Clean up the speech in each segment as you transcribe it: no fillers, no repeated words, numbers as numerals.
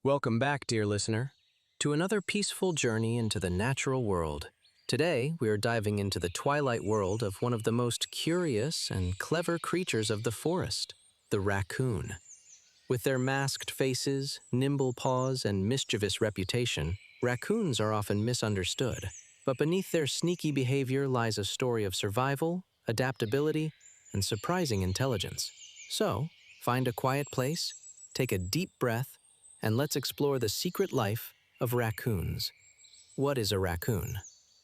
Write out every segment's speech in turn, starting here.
Welcome back, dear listener, to another peaceful journey into the natural world. Today, we are diving into the twilight world of one of the most curious and clever creatures of the forest, the raccoon. With their masked faces, nimble paws, and mischievous reputation, raccoons are often misunderstood. But beneath their sneaky behavior lies a story of survival, adaptability, and surprising intelligence. So, find a quiet place, take a deep breath, and let's explore the secret life of raccoons. What is a raccoon?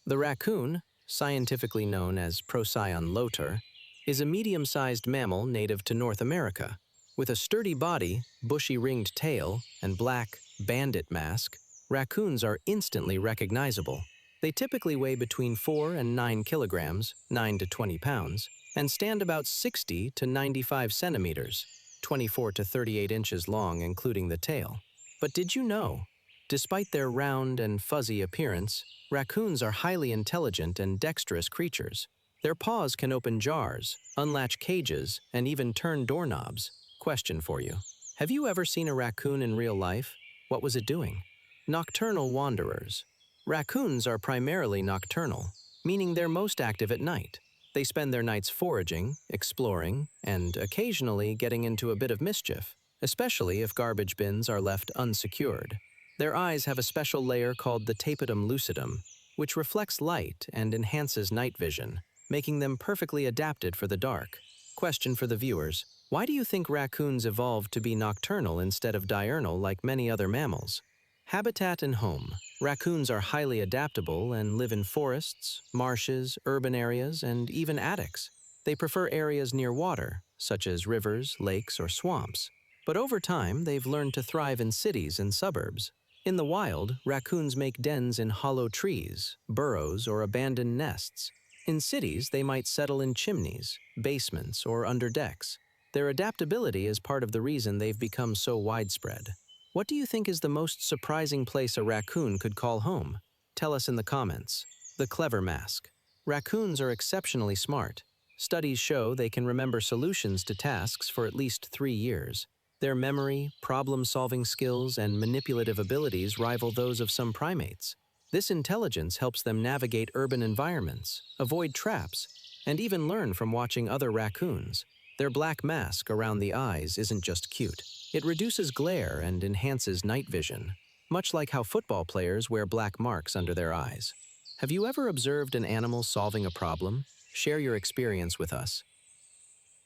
The raccoon, scientifically known as Procyon lotor, is a medium-sized mammal native to North America. With a sturdy body, bushy ringed tail, and black, bandit mask, raccoons are instantly recognizable. They typically weigh between 4 and 9 kilograms, 9 to 20 pounds, and stand about 60 to 95 centimeters, 24 to 38 inches long, including the tail. But did you know, despite their round and fuzzy appearance, raccoons are highly intelligent and dexterous creatures. Their paws can open jars, unlatch cages, and even turn doorknobs. Question for you. Have you ever seen a raccoon in real life? What was it doing? Nocturnal wanderers. Raccoons are primarily nocturnal, meaning they're most active at night. They spend their nights foraging, exploring, and occasionally getting into a bit of mischief, especially if garbage bins are left unsecured. Their eyes have a special layer called the tapetum lucidum, which reflects light and enhances night vision, making them perfectly adapted for the dark. Question for the viewers: why do you think raccoons evolved to be nocturnal instead of diurnal like many other mammals? Habitat and home. Raccoons are highly adaptable and live in forests, marshes, urban areas, and even attics. They prefer areas near water, such as rivers, lakes, or swamps. But over time, they've learned to thrive in cities and suburbs. In the wild, raccoons make dens in hollow trees, burrows, or abandoned nests. In cities, they might settle in chimneys, basements, or under decks. Their adaptability is part of the reason they've become so widespread. What do you think is the most surprising place a raccoon could call home? Tell us in the comments. The clever mask. Raccoons are exceptionally smart. Studies show they can remember solutions to tasks for at least 3 years. Their memory, problem-solving skills, and manipulative abilities rival those of some primates. This intelligence helps them navigate urban environments, avoid traps, and even learn from watching other raccoons. Their black mask around the eyes isn't just cute. It reduces glare and enhances night vision, much like how football players wear black marks under their eyes. Have you ever observed an animal solving a problem? Share your experience with us.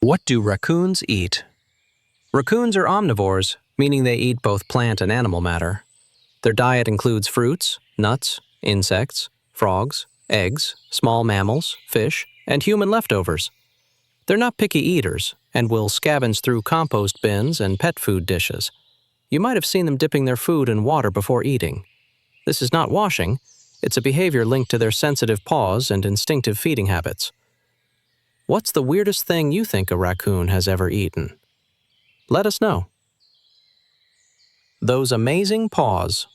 What do raccoons eat? Raccoons are omnivores, meaning they eat both plant and animal matter. Their diet includes fruits, nuts, insects, frogs, eggs, small mammals, fish, and human leftovers. They're not picky eaters and will scavenge through compost bins and pet food dishes. You might have seen them dipping their food in water before eating. This is not washing, it's a behavior linked to their sensitive paws and instinctive feeding habits. What's the weirdest thing you think a raccoon has ever eaten? Let us know. Those amazing paws.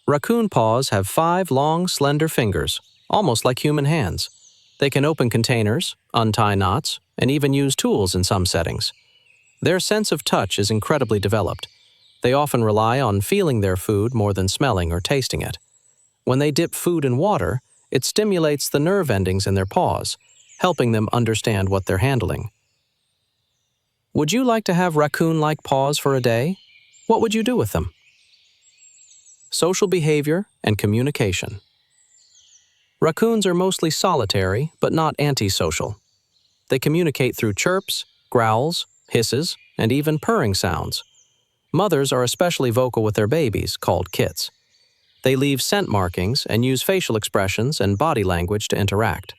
Raccoon paws have 5 long, slender fingers, almost like human hands. They can open containers, untie knots, and even use tools in some settings. Their sense of touch is incredibly developed. They often rely on feeling their food more than smelling or tasting it. When they dip food in water, it stimulates the nerve endings in their paws, helping them understand what they're handling. Would you like to have raccoon-like paws for a day? What would you do with them? Social behavior and communication. Raccoons are mostly solitary, but not antisocial. They communicate through chirps, growls, hisses, and even purring sounds. Mothers are especially vocal with their babies, called kits. They leave scent markings and use facial expressions and body language to interact.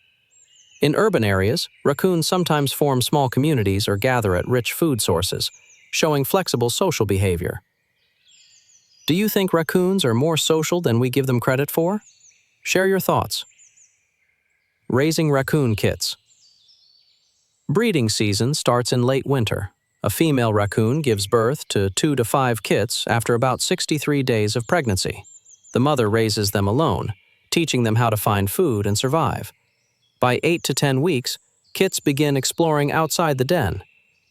In urban areas, raccoons sometimes form small communities or gather at rich food sources, showing flexible social behavior. Do you think raccoons are more social than we give them credit for? Share your thoughts. Raising raccoon kits. Breeding season starts in late winter. A female raccoon gives birth to 2 to 5 kits after about 63 days of pregnancy. The mother raises them alone, teaching them how to find food and survive. By 8 to 10 weeks, kits begin exploring outside the den.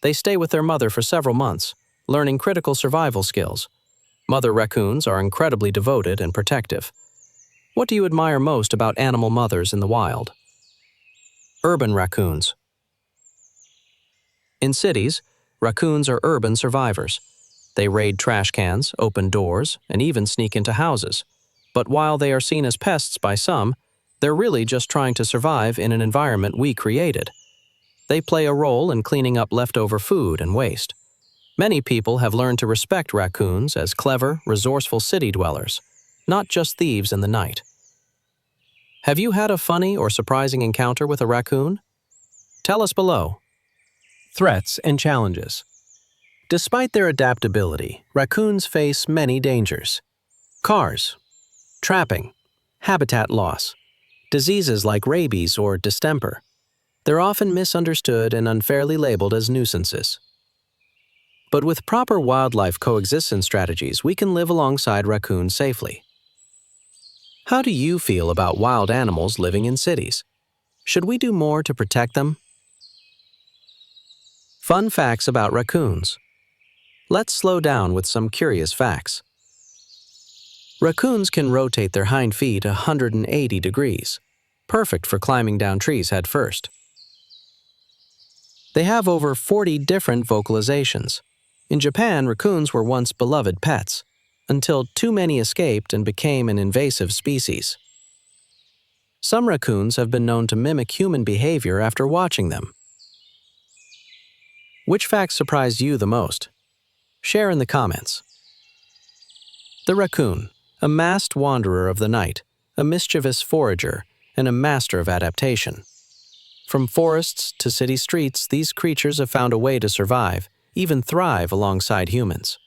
They stay with their mother for several months, learning critical survival skills. Mother raccoons are incredibly devoted and protective. What do you admire most about animal mothers in the wild? Urban raccoons. In cities, raccoons are urban survivors. They raid trash cans, open doors, and even sneak into houses. But while they are seen as pests by some, they're really just trying to survive in an environment we created. They play a role in cleaning up leftover food and waste. Many people have learned to respect raccoons as clever, resourceful city dwellers, not just thieves in the night. Have you had a funny or surprising encounter with a raccoon? Tell us below. Threats and challenges. Despite their adaptability, raccoons face many dangers. Cars, trapping, habitat loss, diseases like rabies or distemper. They're often misunderstood and unfairly labeled as nuisances. But with proper wildlife coexistence strategies, we can live alongside raccoons safely. How do you feel about wild animals living in cities? Should we do more to protect them? Fun facts about raccoons. Let's slow down with some curious facts. Raccoons can rotate their hind feet 180 degrees, perfect for climbing down trees head first. They have over 40 different vocalizations. In Japan, raccoons were once beloved pets, until too many escaped and became an invasive species. Some raccoons have been known to mimic human behavior after watching them. Which fact surprised you the most? Share in the comments. The raccoon, a masked wanderer of the night, a mischievous forager, and a master of adaptation. From forests to city streets, these creatures have found a way to survive, even thrive alongside humans.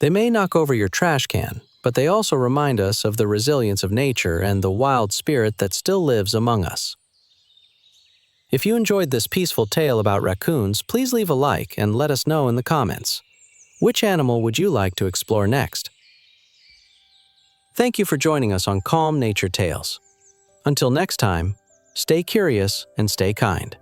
They may knock over your trash can, but they also remind us of the resilience of nature and the wild spirit that still lives among us. If you enjoyed this peaceful tale about raccoons, please leave a like and let us know in the comments. Which animal would you like to explore next? Thank you for joining us on Calm Nature Tales. Until next time, stay curious and stay kind.